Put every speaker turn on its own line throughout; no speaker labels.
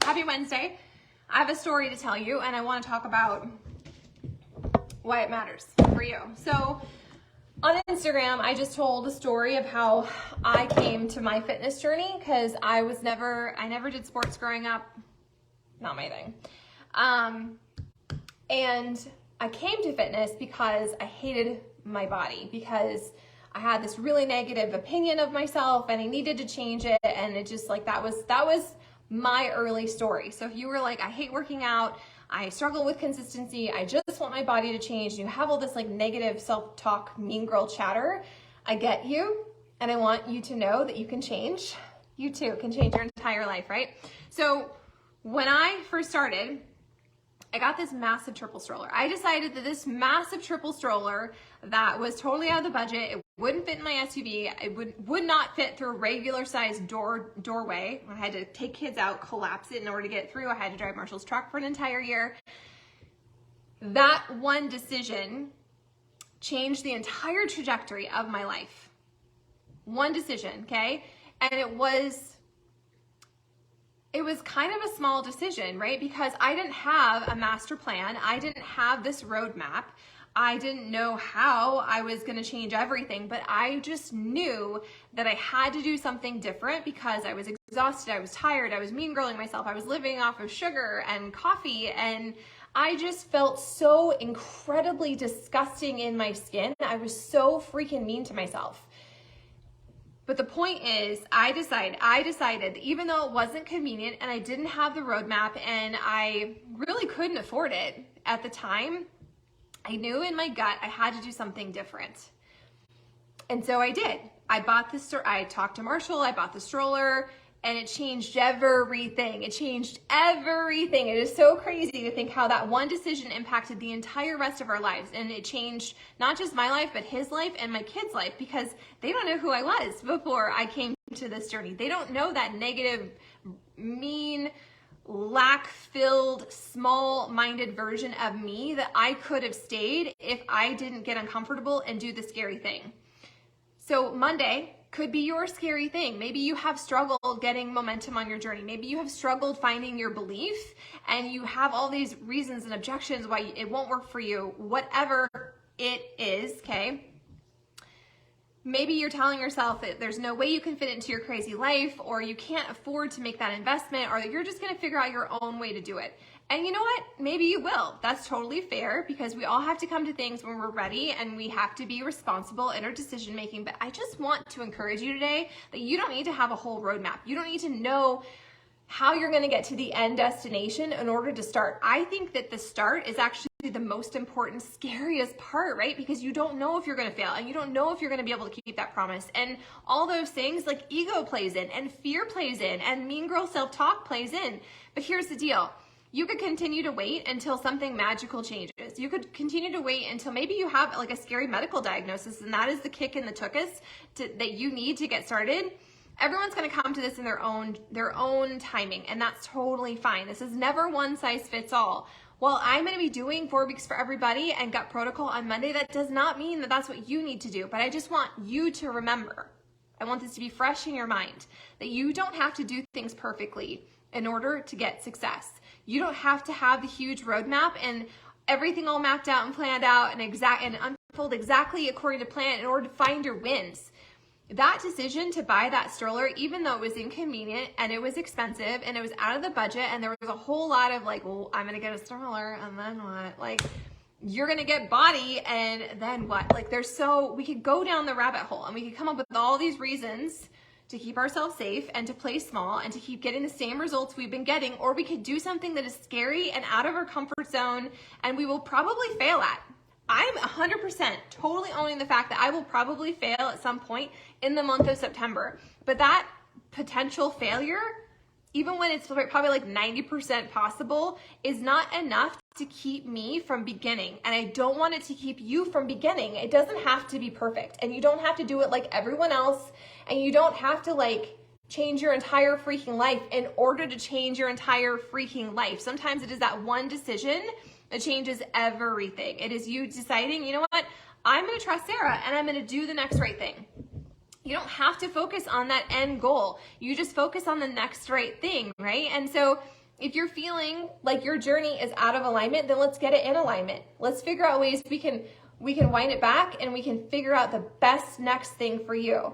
Happy Wednesday. I have a story to tell you and I want to talk about why it matters for you. So on Instagram, I just told a story of how I came to my fitness journey because I never did sports growing up. Not my thing. And I came to fitness because I hated my body, because I had this really negative opinion of myself and I needed to change it. And it just like, that was my early story. So if you were like, I hate working out, I struggle with consistency, I just want my body to change, and you have all this like negative self-talk, mean girl chatter, I get you. And I want you to know that you can change. You too can change your entire life, right? So when I first started, I got this massive triple stroller. I decided that this massive triple stroller that was totally out of the budget, it wouldn't fit in my SUV, it would not fit through a regular sized doorway. I had to take kids out, collapse it in order to get through. I had to drive Marshall's truck for an entire year. That one decision changed the entire trajectory of my life. One decision, okay? And it was kind of a small decision, right? Because I didn't have a master plan. I didn't have this roadmap. I didn't know how I was going to change everything, but I just knew that I had to do something different because I was exhausted, I was tired, I was mean girling myself, I was living off of sugar and coffee, and I just felt so incredibly disgusting in my skin. I was so freaking mean to myself. But the point is, I decided that even though it wasn't convenient and I didn't have the roadmap and I really couldn't afford it at the time, I knew in my gut I had to do something different. And so I did. I talked to Marshall, I bought the stroller, and it changed everything. It changed everything. It is so crazy to think how that one decision impacted the entire rest of our lives. And it changed not just my life, but his life and my kids' life, because they don't know who I was before I came to this journey. They don't know that negative, mean, lack-filled, small-minded version of me that I could have stayed if I didn't get uncomfortable and do the scary thing. So Monday could be your scary thing. Maybe you have struggled getting momentum on your journey. Maybe you have struggled finding your belief and you have all these reasons and objections why it won't work for you, whatever it is, okay? Maybe you're telling yourself that there's no way you can fit it into your crazy life, or you can't afford to make that investment, or you're just gonna figure out your own way to do it. And you know what? Maybe you will. That's totally fair, because we all have to come to things when we're ready and we have to be responsible in our decision making. But I just want to encourage you today that you don't need to have a whole roadmap. You don't need to know how you're gonna get to the end destination in order to start. I think that the start is actually the most important, scariest part, right? Because you don't know if you're gonna fail and you don't know if you're gonna be able to keep that promise. And all those things, like ego plays in and fear plays in and mean girl self-talk plays in. But here's the deal. You could continue to wait until something magical changes. You could continue to wait until maybe you have like a scary medical diagnosis, and that is the kick in the tuchus that you need to get started. Everyone's gonna come to this in their own timing, and that's totally fine. This is never one size fits all. While I'm gonna be doing 4 weeks for everybody and gut protocol on Monday, that does not mean that that's what you need to do, but I just want you to remember, I want this to be fresh in your mind, that you don't have to do things perfectly in order to get success. You don't have to have the huge roadmap and everything all mapped out and planned out and unfold exactly according to plan in order to find your wins. That decision to buy that stroller, even though it was inconvenient and it was expensive and it was out of the budget and there was a whole lot of like, well, I'm gonna get a stroller and then what? Like, you're gonna get body and then what? Like, we could go down the rabbit hole and we could come up with all these reasons to keep ourselves safe and to play small and to keep getting the same results we've been getting, or we could do something that is scary and out of our comfort zone and we will probably fail at. I'm 100% totally owning the fact that I will probably fail at some point in the month of September. But that potential failure, even when it's probably like 90% possible, is not enough to keep me from beginning. And I don't want it to keep you from beginning. It doesn't have to be perfect. And you don't have to do it like everyone else. And you don't have to like change your entire freaking life in order to change your entire freaking life. Sometimes it is that one decision that changes everything. It is you deciding, you know what, I'm gonna trust Sarah and I'm gonna do the next right thing. You don't have to focus on that end goal. You just focus on the next right thing, right? And so If you're feeling like your journey is out of alignment, then let's get it in alignment. Let's figure out ways we can wind it back, and we can figure out the best next thing for you.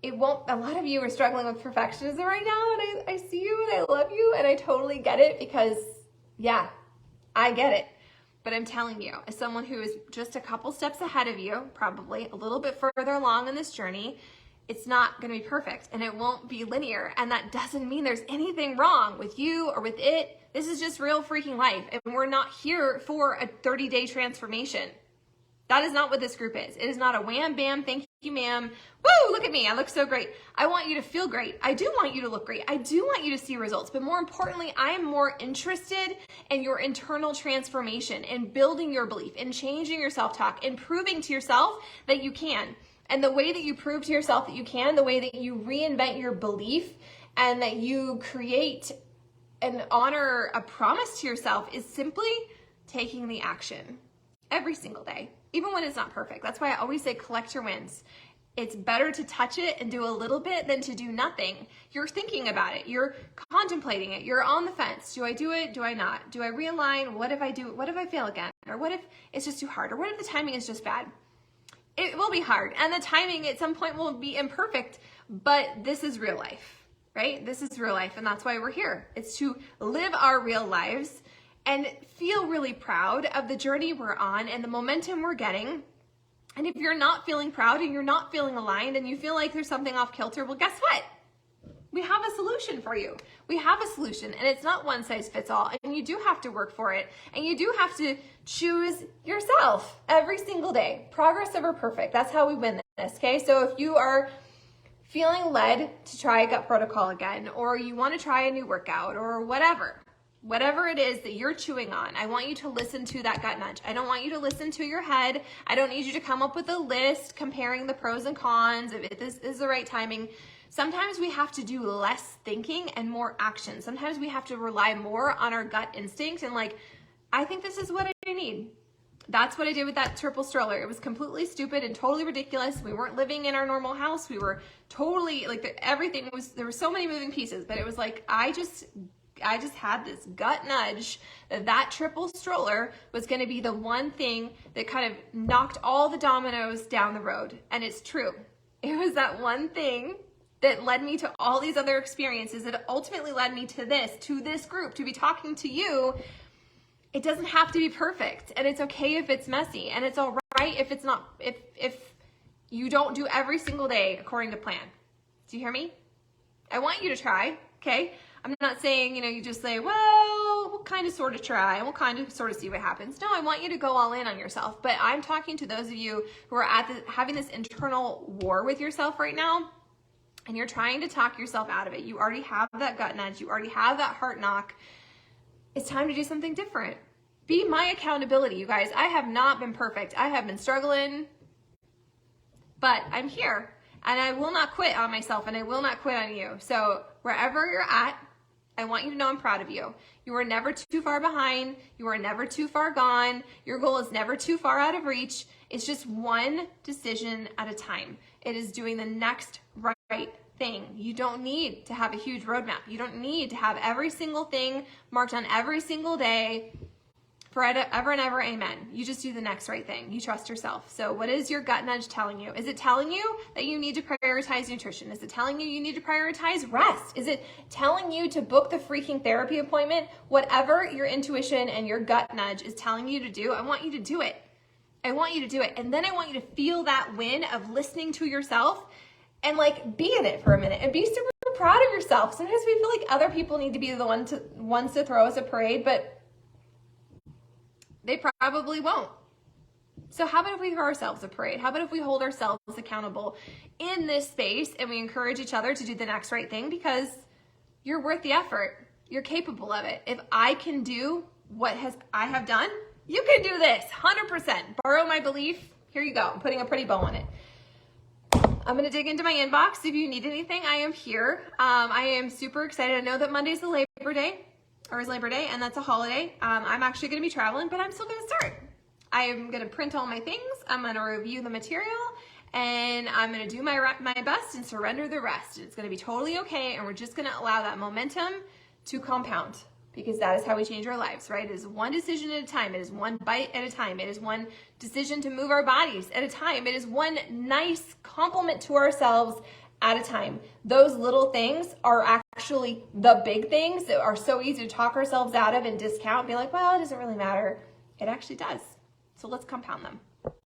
It won't, a lot of you are struggling with perfectionism right now, and I see you and I love you and I totally get it, because yeah, I get it. But I'm telling you, as someone who is just a couple steps ahead of you, probably a little bit further along in this journey, it's not going to be perfect and it won't be linear. And that doesn't mean there's anything wrong with you or with it. This is just real freaking life. And we're not here for a 30-day transformation. That is not what this group is. It is not a wham, bam, thank you, ma'am. Woo, look at me. I look so great. I want you to feel great. I do want you to look great. I do want you to see results. But more importantly, I am more interested in your internal transformation, in building your belief, in changing your self-talk, in proving to yourself that you can. And the way that you prove to yourself that you can, the way that you reinvent your belief and that you create and honor a promise to yourself is simply taking the action every single day, even when it's not perfect. That's why I always say collect your wins. It's better to touch it and do a little bit than to do nothing. You're thinking about it. You're contemplating it. You're on the fence. Do I do it? Do I not? Do I realign? What if I do? What if I fail again? Or what if it's just too hard? Or what if the timing is just bad? It will be hard, and the timing at some point will be imperfect, but this is real life, right? This is real life, and that's why we're here. It's to live our real lives and feel really proud of the journey we're on and the momentum we're getting. And if you're not feeling proud and you're not feeling aligned and you feel like there's something off kilter, well, guess what? We have a solution for you. We have a solution, and it's not one size fits all, and you do have to work for it, and you do have to choose yourself every single day. Progress over perfect. That's how we win this, okay? So if you are feeling led to try a gut protocol again, or you want to try a new workout, or whatever it is that you're chewing on, I want you to listen to that gut nudge. I don't want you to listen to your head. I don't need you to come up with a list comparing the pros and cons, if this is the right timing. Sometimes we have to do less thinking and more action. Sometimes we have to rely more on our gut instinct and like, I think this is what I need. That's what I did with that triple stroller. It was completely stupid and totally ridiculous. We weren't living in our normal house. We were totally like everything was, there were so many moving pieces, but it was like, I just had this gut nudge that triple stroller was going to be the one thing that kind of knocked all the dominoes down the road. And it's true. It was that one thing that led me to all these other experiences that ultimately led me to this group, to be talking to you. It doesn't have to be perfect, and it's okay if it's messy, and it's all right if it's not, if you don't do every single day according to plan. Do you hear me? I want you to try, okay? I'm not saying, you just say, well, we'll kind of sort of try, and we'll kind of sort of see what happens. No, I want you to go all in on yourself, but I'm talking to those of you who are having this internal war with yourself right now, and you're trying to talk yourself out of it. You already have that gut nudge. You already have that heart knock. It's time to do something different. Be my accountability, you guys. I have not been perfect. I have been struggling, but I'm here, and I will not quit on myself, and I will not quit on you. So wherever you're at, I want you to know I'm proud of you. You are never too far behind. You are never too far gone. Your goal is never too far out of reach. It's just one decision at a time. It is doing the next right thing. You don't need to have a huge roadmap. You don't need to have every single thing marked on every single day forever and ever, amen. You just do the next right thing. You trust yourself. So what is your gut nudge telling you? Is it telling you that you need to prioritize nutrition? Is it telling you need to prioritize rest? Is it telling you to book the freaking therapy appointment? Whatever your intuition and your gut nudge is telling you to do, I want you to do it. I want you to do it. And then I want you to feel that win of listening to yourself and like be in it for a minute and be super proud of yourself. Sometimes we feel like other people need to be the ones to throw us a parade, but they probably won't. So how about if we throw ourselves a parade? How about if we hold ourselves accountable in this space and we encourage each other to do the next right thing, because you're worth the effort. You're capable of it. If I can do what I have done, you can do this 100%. Borrow my belief. Here you go. I'm putting a pretty bow on it. I'm going to dig into my inbox. If you need anything, I am here. I am super excited. I know that Monday's the Labor Day, and that's a holiday. I'm actually going to be traveling, but I'm still going to start. I am going to print all my things. I'm going to review the material, and I'm going to do my best and surrender the rest. It's going to be totally okay, and we're just going to allow that momentum to compound. because that is how we change our lives, right? It is one decision at a time. It is one bite at a time. It is one decision to move our bodies at a time. It is one nice compliment to ourselves at a time. Those little things are actually the big things that are so easy to talk ourselves out of and discount and be like, well, it doesn't really matter. It actually does. So let's compound them.